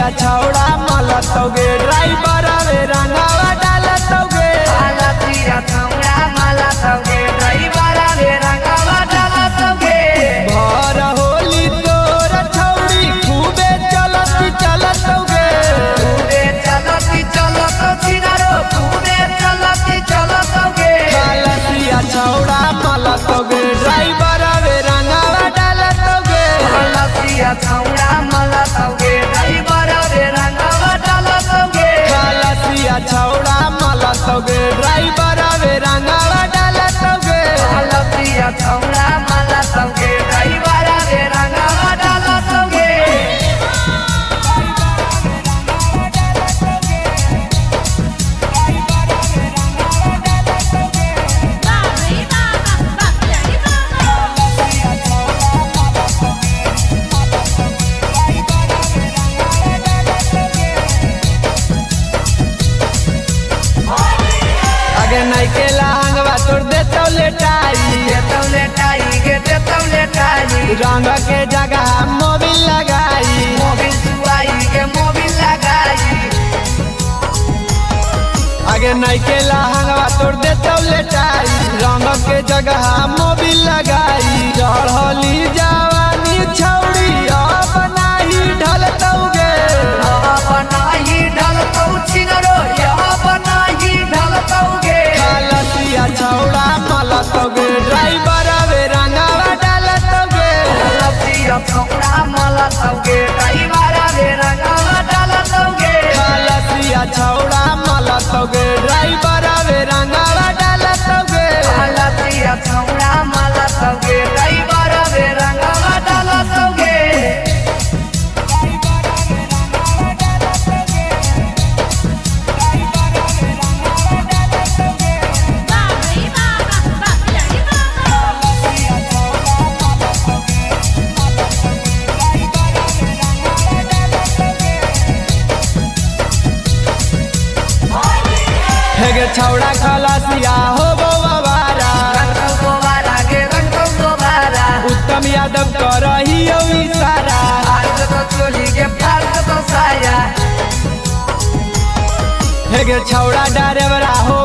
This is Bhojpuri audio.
लसिया छौड़ा मलतौगे ड्राइवर रे रंगावा डालतौगे लसिया छौड़ा मलतौगे ड्राइवर रे रंगावा डालतौगे भर होली तोर छौड़ी खूबे चलती चलतौगे खूबे चलती चलतो चिनारो खूबे चलती चलतौगे लसिया छौड़ा मलतौगे ड्राइवर रे रंगावा डालतौगे लसिया छौड़ा मलतौगे ड्राइवर रे रंगावा डालतौगे लसिया छौड़ा मलतौगे ड्राइवर रे रंगावा डालतौगे लसिया छौड़ा मलतौगे ड्राइवर रे रंगावा डालतौगे आगे नहीं के लहंगवा तोड़ देतौ लेटाई देतौ लेटाई गे देतौ लेटाई रंग के जगह मोबिल लगाई मोबिल सुआई के मोबिल लगाई आगे नहीं के लहंगवा तोड़ देतौ लेटाई रंग के जगह मोबिल लगाई चढ़ली जवानी छौड़ी अब नाही ढलतौगे बनाई ढलतौ छिनरो बनाई ढलतौगे लसिया छौड़ा मलतौगे ड्राइवर रे रंगावा डालतौगे लसिया छौड़ा मलतौगे ड्राइवर रे रंगावा डालतौगे लसिया छौड़ा मलतौगे ड्राइवर रे रंगावा डालतौगे लसिया छौड़ा मलतौगे ड्राइवर रे रंगावा डालतौगे हेगे छौड़ा खलसिया हो बाबारा रंगौ दोबारा गे रंगौ दोबारा उत्तम यादव करही इशारा फाड़ दो चोली के फाड़ दो साया हेगे छौड़ा डारेवरा हो